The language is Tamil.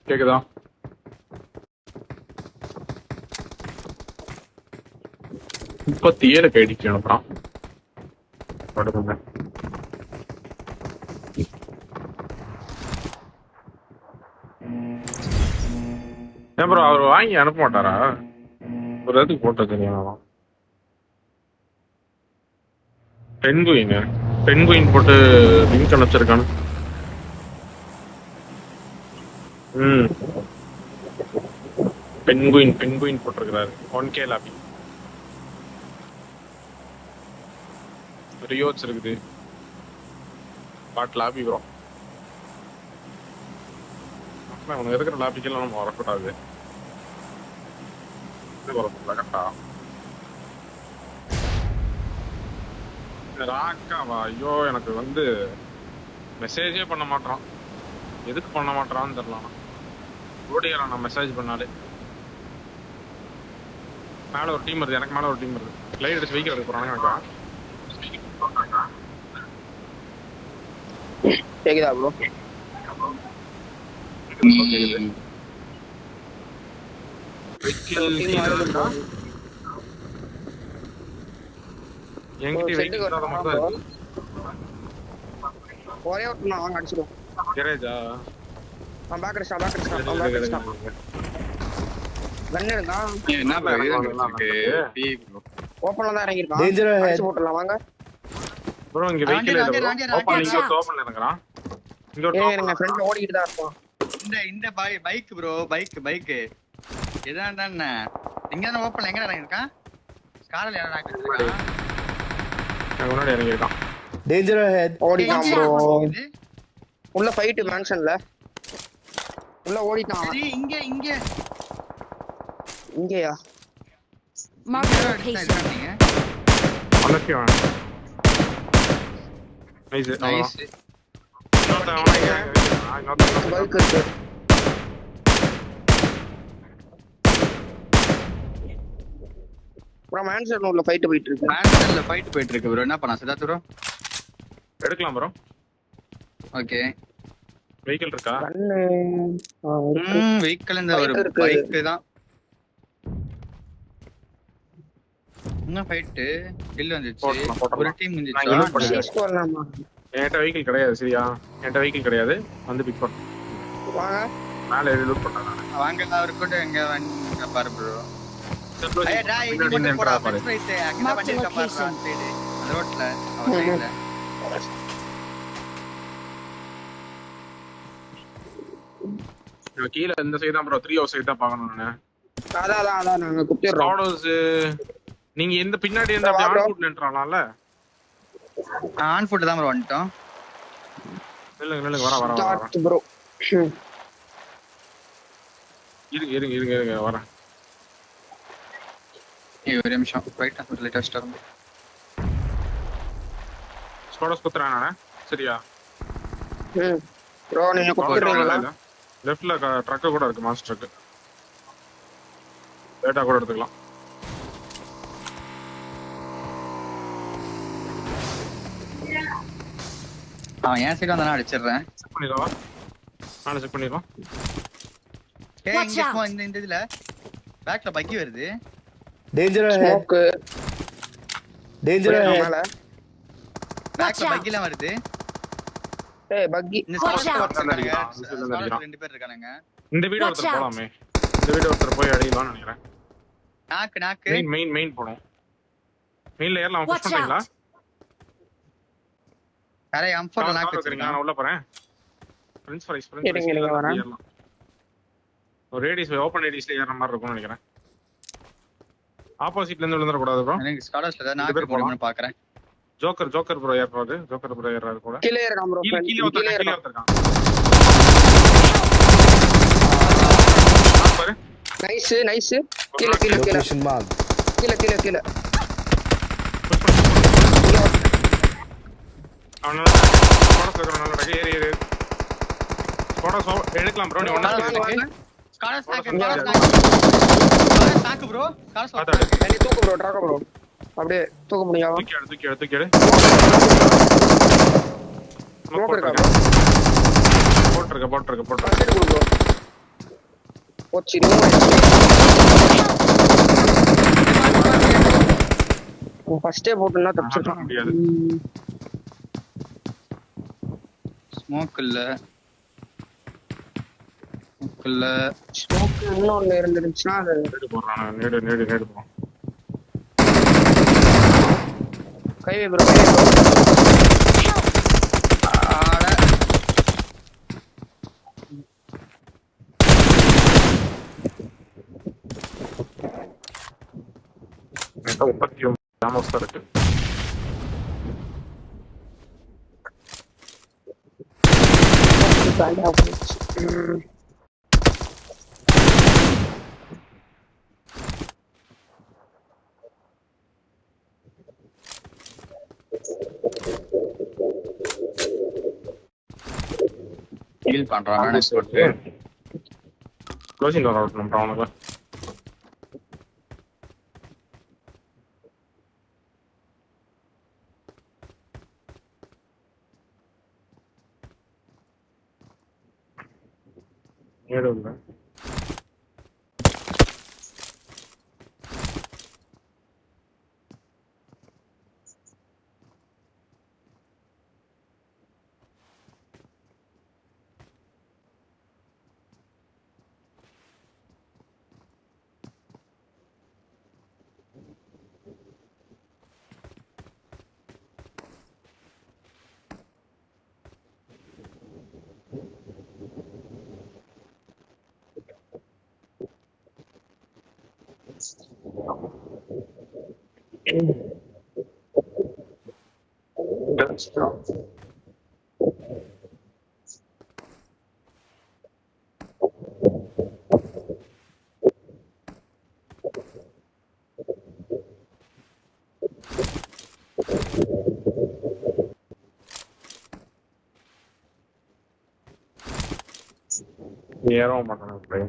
கேக்குதா? முப்பத்தி ஏழு கைடிக்கு அனுப்புறான். படுங்க. ஏன் ப்ரோ அவர் வாங்கி அனுப்ப மாட்டாரா? ஒரு இடத்துக்கு போட்டு தெரியும். பென்குயின் போட்டு லிங்க் அனுப்பிச்சிருக்கானு. பென்குயின் போட்டிருக்கிறாரு. 1K லாபி ரியோட்ஸ் இருக்குது. பாட் லாபி ப்ரோ. உனக்கு இருக்கிற லாபிக்கெல்லாம் நம்ம வரக்கூடாது. கரெக்டா ராக்காவா? ஐயோ எனக்கு வந்து மெசேஜே பண்ண மாட்டான். எதுக்கு பண்ண மாட்டான்னு தெரியல. ஓடியலாம் நான் மெசேஜ் பண்ணாலே. மேல ஒரு டீம் வருது, எனக்கு மேல ஒரு டீம் வருது. லைட் அடிச்சு வெஹிக்கிள் எடுக்க போறாங்க. எனக்கா கேக்குதா ப்ரோ? கேக்குது. என்கிட்ட வெஹிக்கிள் இல்லாத மாதிரி தான் இருக்கு. ஒரே ஒரு நான் வாங்க அடிச்சிடுவோம். கேரேஜா? நான் பேக் அடிச்சா. கன் எடுங்க. என்ன ப்ரோ இருக்கு? ஓபன்ல தான் இறங்கி இருக்கான். டேஞ்சர் அடிச்சு போட்டுறலாம் வாங்க. ப்ரோ இங்க வெஹிக்கிள் இல்ல ப்ரோ. ஓபன் லிங்க் ஓபன்ல இறங்கறான். இங்க ஒரு ஏங்க ஃப்ரண்ட்ல ஓடிக்கிட்டு தான் இருப்போம். இந்த பைக் ப்ரோ, பைக் இதான் தானே. இங்க தான் ஓபன்ல எங்க இறங்கி இருக்கான்? ஸ்கார்ல இறங்கி இருக்கான். நான் முன்னாடி இறங்கி இருக்கான். டேஞ்சர் ஹெட் ஓடிட்டான் ப்ரோ. உள்ள ஃபைட் மேன்ஷன்ல. உள்ள ஓடிட்டான். சரி இங்க இங்கயா? Mark the location. அலக்கியா நைஸ். பைக் இருக்கு. ப்ரோ மேன்ஷன்ல உள்ள ஃபைட் போயிட்டு இருக்கு. மேன்ஷன்ல ஃபைட் போயிட்டு இருக்கு ப்ரோ. என்ன பண்ணா சிதார்த் ப்ரோ? எடுக்கலாம் ப்ரோ. ஓகே. வெஹிக்கிள் இருக்கா? வெஹிக்கிள் இந்த ஒரு பைக் தான். என்ன ஃபைட் கில் வந்துச்சு. ஒரு டீம் வந்துச்சு. என்கிட்ட வெஹிக்கிள் கிடையாது. சரியா? என்கிட்ட வெஹிக்கிள் கிடையாது. வந்து பிக் பண்ணு. வாங்க. மேல ஏறி லூட் பண்ணா நான். வாங்க நான் இருக்கட்டும். எங்க வந்து பாரு ப்ரோ. ஏய் டேய் இது மட்டும் போடா. ஃப்ரெண்ட்ஸ் ரைஸ் அங்க வண்டி இருக்க பாரு சைடு. அந்த ரோட்ல அவ சைடுல. நான் கீழ இந்த சைடு தான் ப்ரோ. 3 ஹவுஸ் சைடு தான் பார்க்கணும் நான். அதான் நாங்க குத்திறோம். ஸ்காடோஸ் நீங்க எந்த பின்னாடி இருந்து அப்படியே ஆன் ஃபுட் நின்றானால. ஆன் ஃபுட் தான் ப்ரோ வந்துட்டோம். இல்லங்க வர ஸ்டார்ட் ப்ரோ. இருங்க வரேன். ஒரு நிமிஷம் ரைட் லேட்டா ஸ்டார்ட். ஸ்காடோஸ் குத்துறானே. சரியா? ப்ரோ நீங்க குத்துறீங்களா? லெஃப்ட்ல ட்ரக் கூட இருக்கு. Master drug. டேட்டா கூட எடுத்துக்கலாம். அவன் என் சைடு வந்தானா அடிச்சிடுறேன். செக் பண்ணிடவா? நானே செக் பண்ணிடலாம். ஏய் இங்க போ. இந்த இதுல பேக்ல பக்கி வருது. Danger head smoke. Danger head பேக்ல பக்கில வருது. ஏய் பக்கி. இந்த ஸ்குவாட்ல ரெண்டு பேர் இருக்கானுங்க. இந்த வீடியோ ஒருத்தர் போலாமே. இந்த வீடியோ ஒருத்தர் போய் அடிக்கலாம்னு நினைக்கிறேன். நாக்கு மெயின் போணும். மெயின்ல ஏறலாம். புஷ் பண்றீங்களா? அரே M4 நாக்கு வச்சிருங்க. நான் உள்ள போறேன். ஃப்ரெண்ட்ஸ் ஃப்ரைஸ் வரேன். ஒரு ரேடியஸ் ஓபன் ரேடியஸ்ல ஏறற மாதிரி இருக்கும்னு நினைக்கிறேன். ஆப்போசிட்ல இருந்து விழுந்துற கூடாது ப்ரோ. எனக்கு ஸ்காடர்ஸ்ல தான் நாக்கு போறேன்னு பார்க்கறேன். ஜோக்கர் ப்ரோ ஏறாரு. ஜோக்கர் ப்ரோ ஏறாரு கூட. கீழ ஏறலாம் ப்ரோ. கீழ ஒருத்தர்கான். பாரு. நைஸ். கீழ லொகேஷன் மார்க். கீழ. அவனால ஸ்குவாட்ஸ் இருக்கற நல்ல ஏறி. ஸ்குவாட்ஸ் எடுக்கலாம் ப்ரோ. நீ ஒண்ணா ஸ்காடர்ஸ் நாக்கு ப்ரோ. ஸ்காடர்ஸ் நீ தூக்கு ப்ரோ. Track bro. அப்படியே தூக்க முடியும். தூக்கி எடு. ஸ்மோக் இருக்கா ப்ரோ? போட்டுருக்க. ப்ரோ. போச்சு இன்னும் ஃபர்ஸ்டே போட்டுனா தப்பிச்சிருக்கான். முடியாது. ஸ்மோக் இல்ல ஸ்மோக் இன்னொன்னு இருந்துச்சுன்னா அது நேடு போடுறான் நேடு போடுறான். கைவே ப்ரோ ஆட என்கிட்ட 39 டேமேஜ் தான் இருக்கு. காலியா போச்சு. ஹீல் பண்றான் மேனேஜ் போட்டு க்ளோசிங் டோர் அவுட் பண்றான் அவனுக்கு. நேடு இல்ல. ஏறவும் மாட்டானு